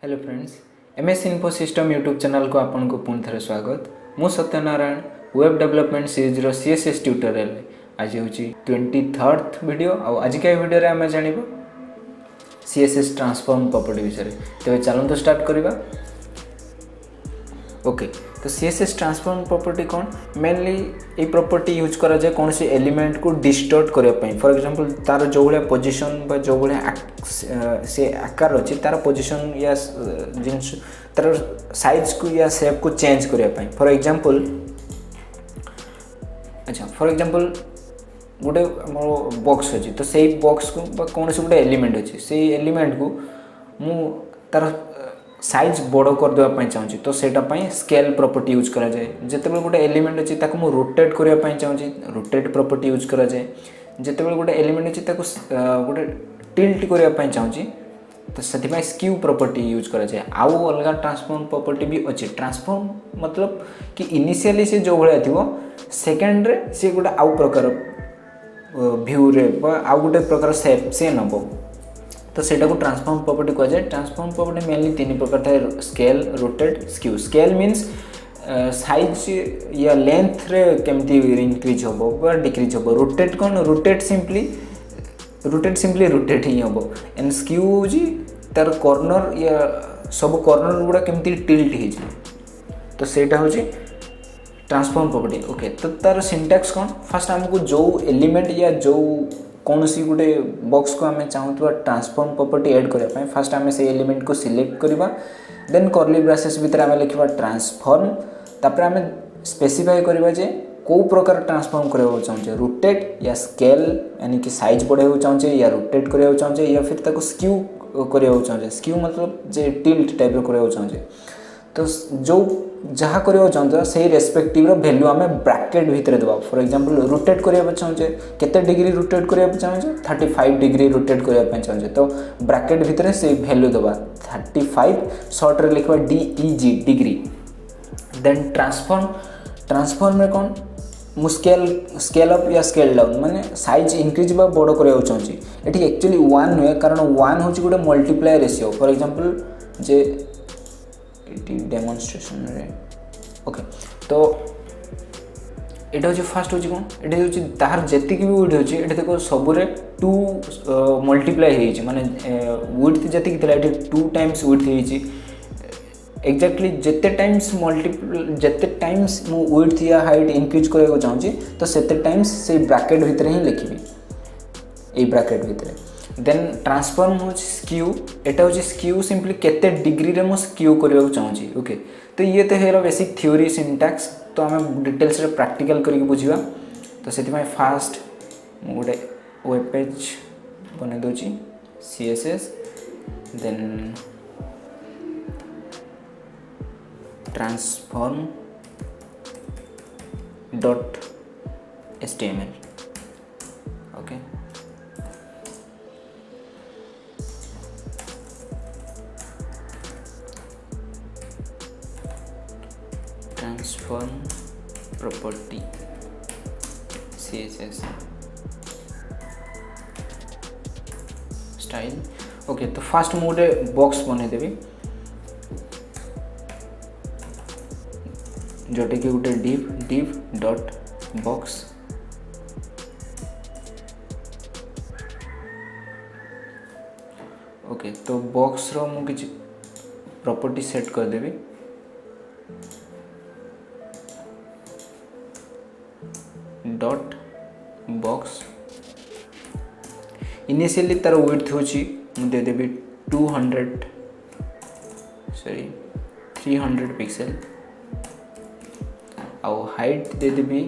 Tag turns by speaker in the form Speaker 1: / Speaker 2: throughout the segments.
Speaker 1: Hello friends, MS info system YouTube channel को आपन को पुनः थे स्वागत। मु सत्यनारायण वेब डेवलपमेंट सीरीज रो सीएसएस ट्यूटोरियल आज हूँ 23rd वीडियो। आज का वीडियो आम जान सीएसएस ट्रांसफॉर्म प्रॉपर्टी विषय। तेज चलते स्टार्ट करवा। ओके, तो सीएसएस ट्रांसफॉर्म प्रॉपर्टी कौन मेनली ये प्रॉपर्टी यूज करा जाए कौन सी एलिमेंट को डिस्टॉर्ट करने। फॉर एग्जांपल तार जो भाया पोजीशन जो भाया से आकार अच्छी तार पोजीशन या जिनस तार साइज को या शेप को चेंज करने। फॉर एग्जांपल गोटे बॉक्स अच्छी, तो से बॉक्स को कौन से गोटे एलिमेंट अच्छी, से एलिमेंट को मु तार साइज बड़ करदेवाई चाहूँगी, तो सेटापी स्केल प्रॉपर्टी यूज करा जाए। जितेबाला गोटे एलिमेंट अच्छी ताको मु रोटेट करने चाहूँगी, रोटेट प्रॉपर्टी यूज करा जाए। जितेबाला गोटे एलिमेंट अच्छी ताको गोटे टिल्ट करने चाहूँगी, तो से स्क्यू प्रॉपर्टी यूज करा जाए। आउ अलग ट्रांसफॉर्म प्रॉपर्टी भी अच्छी। ट्रांसफॉर्म मतलब कि इनिशियली से जो भाया थी सेकेंड रे सी गोटे आउ प्रकार व्यू रे आउ गोटे प्रकार शेप से नब, तो सेटा को ट्रांसफॉर्म प्रॉपर्टी कह जाए। ट्रांसफॉर्म प्रॉपर्टी मेनली तीन प्रकार था, scale, rotate, skew. Scale means size या लेंथ रे केमती इंक्रीज हम डिक्रीज हम। रोटेट कौन, रोटेट सिंपली रोटेट ही हम। एंड स्क्यू हूँ तार कॉर्नर या सब कॉर्नर गुड़ा केमती टिल्ट हो, तो सेटा हूँ ट्रांसफॉर्म प्रॉपर्टी। ओके, तो तार सिंटैक्स कौन, फास्ट आमको जो एलिमेंट या जो कौन सी गोटे बॉक्स को आम चाहूँ ट्रांसफॉर्म प्रॉपर्टी ऐड करने, फास्ट आम से एलिमेंट को सिलेक्ट करवा। देन कर्ली ब्रासेस भितर आम लिखा ट्रांसफॉर्म, तापर आम स्पेसिफाई करवा जे कौ प्रकार ट्रांसफॉर्म करने चाहूँचे, रोटेट या स्केल यानी कि साइज बढ़ाइबा चाहूँचे, या रोटेट करने चाहूँचे, या फिर ताको स्क्यू करने चाहूँचे। स्क्यू मतलब जे टिल्ट टाइप करने चाहूँचे। तो जो जहाँ करने चाहूँ से रेस्पेक्टिव वैल्यू आम ब्रैकेट भितर देवा। फॉर एग्जांपल रोटेट करने चाहूँचे, केते डिग्री रोटेट करने चाहूँचे, 35 डिग्री रोटेट करने चाहूँचे, तो ब्रैकेट भितर से वैल्यू देवा 35, शॉर्ट रे लिखवा DEG डिग्री। देन ट्रांसफॉर्म में कौन मु स्केल अप या स्केल डाउन माने साइज इंक्रीज बा बड़ करने चाहूँगी। ये एक्चुअली 1 नुहे, कारण 1 हूँ गोटे multiply ratio. For example J demonstration रे। ओके, तो ये हूँ फास्ट हूँ कौन, ये हूँ तार जी भी विड्थ अच्छी, ये देखो सबुरे 2 मल्टीप्लाई हो, माने विड्थ जी थी 2 टाइम्स विड्थ हो। एक्जाक्टली जिते टाइम्स मु विड्थ या हाइट इंक्रीज करने चाहूँगी, तो सेते टाइम्स से ब्रैकेट भितर ही लिखी, ये ब्रैकेट भितर। देन ट्रांसफॉर्म हूँ स्क्यू, एटा हूँ स्क्यू सिंपली केते डिग्री रे मु स्क्यू करने चाहूँगी। ओके, तो ये तो है बेसिक थ्योरी सिंटैक्स, तो आम डिटेल्स प्रैक्टिकल करके बुझा। तो से फास्ट गोटे वेब पेज बन दूची CSS, then transform .html। Okay, transform property CSS style. Okay, तो फास्ट मु गोटे बॉक्स बनईदेवी, जोटे कि गोटे div डॉट बॉक्स। ओके, तो बॉक्स रो मु किछि प्रॉपर्टी सेट कर देबी। डॉट बॉक्स इनिशियली तार विड्थ होची दे देबी 300 पिक्सेल, आउ हाइट दे देबी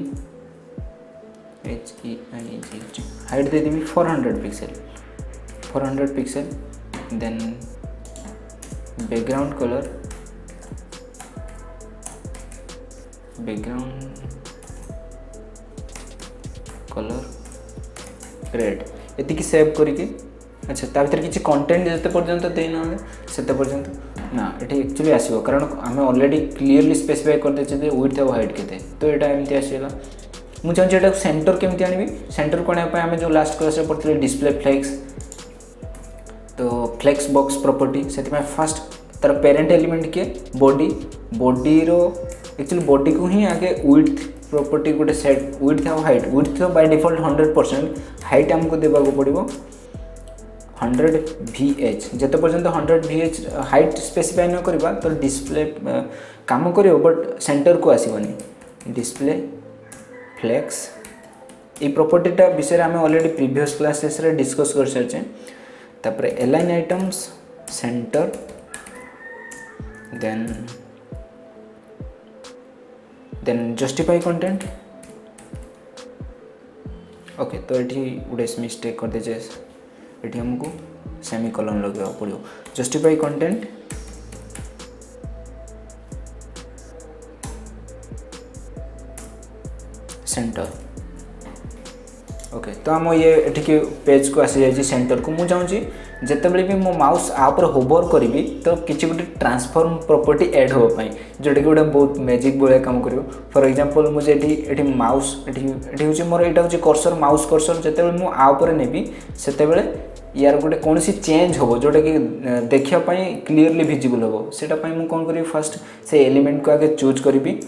Speaker 1: हाइट दे देबी 400 pixel. Then background colour red, ये सेव करके। अच्छा, ता भीतर किसी कंटेंट जिते पर्यंत देना से पर्यंत ना ये एक्चुअली आसो, कारण आम ऑलरेडी क्लीयरली स्पेसिफाई कर देचे विड्थ और हाइट केते, तो यहाँ एमती आसगला। मुझे चाहूँ यहाँ सेंटर केमती आनी, सेंटर को आने जो लास्ट क्लास पढ़ते डिस्प्ले फ्लेक्स, तो फ्लेक्स बॉक्स प्रॉपर्टी से फास्ट तार पेरेंट एलिमेंट के बॉडी बॉडी रो एक्चुअली बॉडी को ही आगे विड्थ प्रॉपर्टी गोटे सेट विड्थ और हाइट विड्थ तो बाय डिफॉल्ट 100% हाइट हमको देबा को पड़िबो 100 VH जते पर्यंत 100 VH हाइट स्पेसिफाई न करबा तो डिस्प्ले काम करियो बट सेंटर को आसीबनी डिस्प्ले फ्लेक्स ये प्रॉपर्टीटा विषय आम ऑलरेडी प्रीवियस क्लासेस रे डिस्कस कर सारचे तापर align items centre then justify content okay तो ये गोटे मिस्टेक कर दे ये हमको सेमीकोलन लगे पड़ो जस्टिफाई कंटेंट सेंटर ओके तो आम ये एठिके पेज को आसी जाए सेंटर को मुझे चाहूँगी जितेबाला भी मो माउस आपर होवर करी तो किसी गोटे ट्रांसफॉर्म प्रॉपर्टी ऐड होगापी जोटा कि गोटे बहुत मैजिक भाया काम कर फॉर एग्जांपल मुझे ये माउस ये हूँ मोर यहाँ हूँ कर्सर माउस कर्सर जिते मुझे आपर नेबी से यार गोटे कौन सी चेंज हो जोटा कि देखापी क्लीयरली विजिबल हम सेटापी मुझे कौन करी फास्ट से एलिमेंट को आगे चूज करी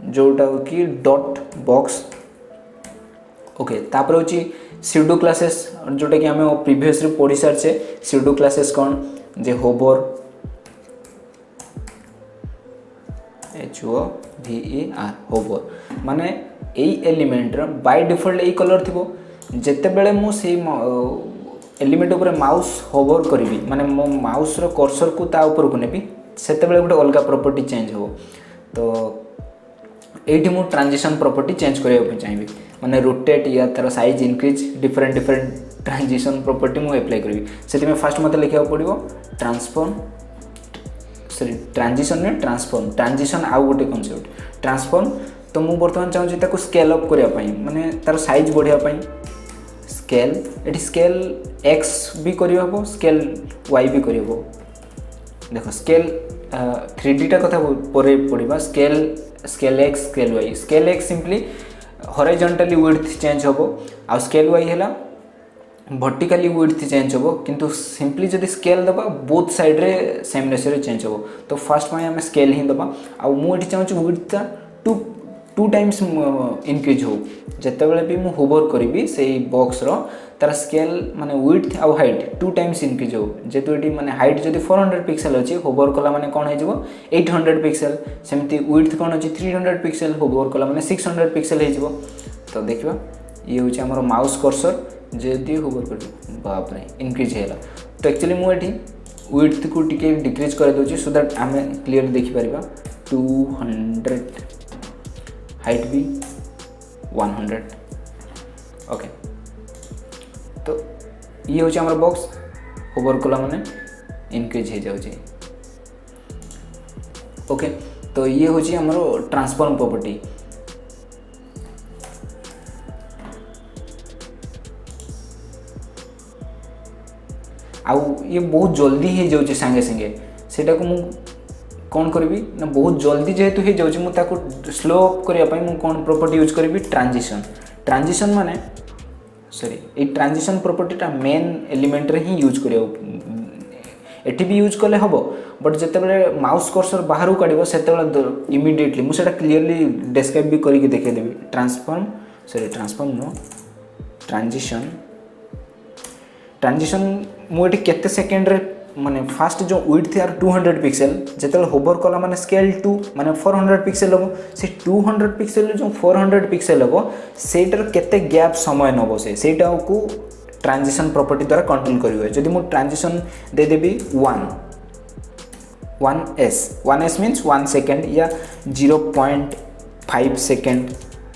Speaker 1: जोटा कि डॉट बॉक्स ओके तापर हूँ स्यूडो क्लासेस जोटा कि आम प्रीवियस पढ़ी सारे स्यूडो क्लासेस कौन जे होवर HOVER होवर माने यही एलिमेंट बाय डिफॉल्ट यही कलर थी जिते बेले मुझे एलिमेंट उपर माउस होवर करी माने मो माउस रो कर्सर को ता ऊपर को नेबी सेते बेले गोटे अलग प्रॉपर्टी चेंज हो तो एठी मु ट्रांजिशन प्रॉपर्टी चेंज करबा चाहिए माने रोटेट या तार size increase different transition property मु अप्लाई करी से में फास्ट मते लिखा पड़ो ट्रांसफॉर्म सॉरी ट्रांजिशन ने ट्रांजिशन आउ गोटे कॉन्सेप्ट ट्रांसफॉर्म तो मु वर्तमान चाहूँ ताको स्केल अप करबा पई माने तार साइज बढ़िया पई स्केल एटी स्केल x भी करबो स्केल y भी करबो देखो स्केल 3D टा कथा परे पड़िबा scale x scale x simply horizontally width change होबो आ स्केल y हैला वर्टिकली विड्थ चेंज होबो किंतु सिंपली जदी स्केल दबा बोथ साइड रे सेम रेशियो रे चेंज होबो तो फर्स्ट में हम स्केल ही दबा आ मु एठी चाहू विड्थ ता 2 टाइम्स इंक्रीज हो जते बेले भी मु होवर करी से बॉक्स रो तार स्केल माने विड्थ आ हाइट 2 टाइम्स इंक्रीज हो जेतु एटी माने हाइट जदी 400 पिक्सेल अछि होवर कला माने कोन हे जबो 800 पिक्सेल सेमती विड्थ कोन अछि 300 पिक्सेल होवर कला माने 600 पिक्सेल हे जबो तो देखिबा ये होछि हमर माउस कर्सर जदी होवर करी बाप रे इंक्रीज हैला तो एक्चुअली मु एटी विड्थ को टिके डिक्रीज कर दोछि सो दैट आमे क्लियरली देखि परिबा 200 हाइट भी 100 ओके तो ये हूँ आम बॉक्स होवर कला माने इनक्रीज हो जाए ओके तो ये हूँ आम ट्रांसफॉर्म प्रॉपर्टी आउ ये बहुत जल्दी हो जाए सांगे सांगे सेटा को मु कौन करी ना बहुत जल्दी जेहेतु हो जाऊँ मुझे स्लो अप करने मुझे कौन प्रॉपर्टी यूज करी ट्रांजिशन माने सॉरी ये ट्रांजिशन प्रॉपर्टीटा मेन एलिमेंट रे ही यूज करियो एठी भी यूज कले हबो बट जते बेले माउस कर्सर बाहर काढिबो सेते बेले इमीडिएटली मु सेटा क्लियरली डिस्क्राइब भी करिके देखे देबी ट्रांसफॉर्म नो ट्रांजिशन मु एठी केते सेकंड रे माने फास्ट जो विड्थ यार 200 पिक्सेल जेते होवर कला माने स्केल 2 माने 400 पिक्सेल हो से 200 पिक्सेल जो 400 पिक्सेल हो सेटर केते गैप समय नबो सेटा को ट्रांजिशन प्रॉपर्टी द्वारा कंट्रोल करियो जदी मु ट्रांजिशन दे देबी 1s मींस 1 सेकंड या 0.5 सेकंड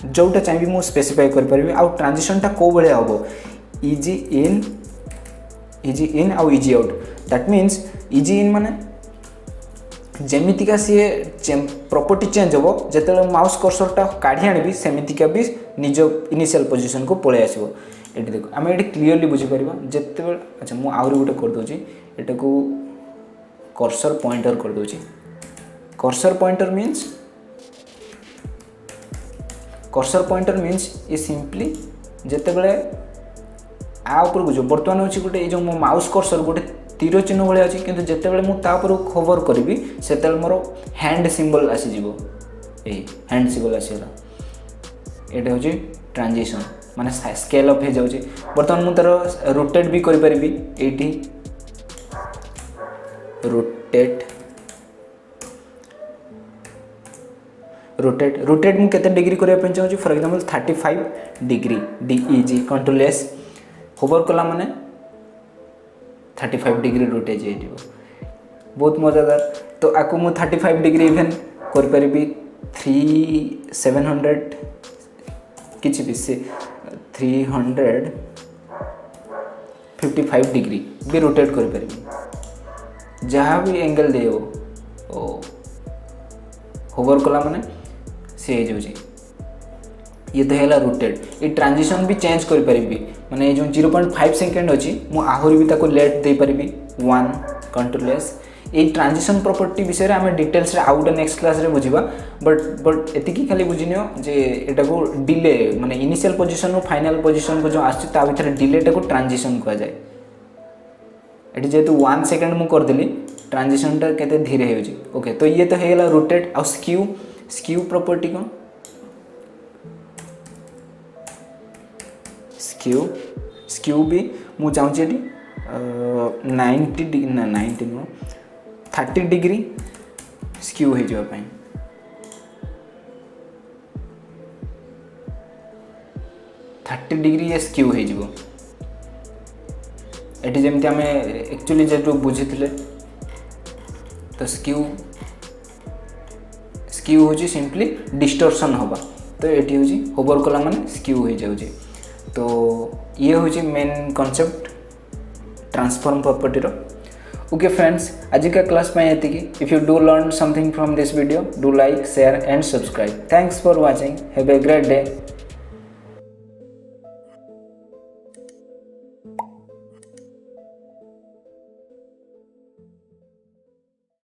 Speaker 1: जोटा चाहिए मु स्पेसिफाई कर परबी आ ट्रांजिशन टा को बळे हबो इजी इन आउ easy out that means easy in माने जमीतिका सी प्रॉपर्टी चेंज हो जिते माउस कर्सरटा काढ़ी आनी सेमितिका भी निज इनिशियल पोजीशन को पलि आसो ये देखो आम ये क्लीयरली बुझीपर जिते अच्छा मुझे आहरी गोटे करदे यहाँ को कर्सर पॉइंटर करदे कर्सर पॉइंटर मीन्स ये सिंपली जिते बड़े आ ऊपर जो बर्तमान हूँ गोटे जो मो माउस कर्सर गोटे तीर चिन्ह भाया अच्छी किंतु जितेबाला मुझे होवर करी से मोर हैंड सिंबल आसीज हैंड सिंबल आसगला ये हूँ ट्रांजिशन माने स्केल अप हो जाऊँगी बर्तमान मुझे तार रोटेट भी करी ये रोटेट मुझे केते डिग्री करने चाहिए for example 35 degree DEG control S hover कला माने 35 डिग्री रोटेट हो बहुत मजादार। तो आपको मुझे 35 डिग्री इवेन करी 700 किसी भी से 355 डिग्री भी रोटेट करी जहाँ भी एंगल दे होवर कला माने से हो जाऊँगी ये तो है रोटेट। ये ट्रांजिशन भी चेंज करी माने जो 0.5 सेकेंड अच्छी मुझे आहरी भी ताको लेट दे पारि 1 कंट्रोल S ये ट्रांजिशन प्रॉपर्टी विषय में आम डिटेल्स आउ गोटे नेक्स्ट क्लास रे बुझा बट एतिकी खाली बुझिनियो जे एटा को डिले माने इनिशियल पोजीशन फाइनल पोजीशन को जो आछि ता भीतर डिलेटा को ट्रांजिशन कहा जाए। ये जेहेतु 1 सेकेंड मु करदेली ट्रांजिशनटा केते धीरे हो ओके। तो ये तो है रोटेट आ स्क्यू प्रॉपर्टी कौन स्क्यू भी मु चाहूँगी 90 ना 90 नो 30 डिग्री स्क्यू हो जावाई 30 डिग्री ये स्क्यू हो ये जमी आम एक्चुअली जो बुझी तो स्क्यू हूँ सिंपली डिस्टोर्शन हवा तो ये हूँ होवर कला माने स्क्यू हो जाऊँगी। तो ये हूँ मेन कॉन्सेप्ट ट्रांसफॉर्म प्रॉपर्टी रो। ओके फ्रेंड्स आज का क्लास में ये if you do learn something from this video do like share and subscribe. Thanks for watching have a great day.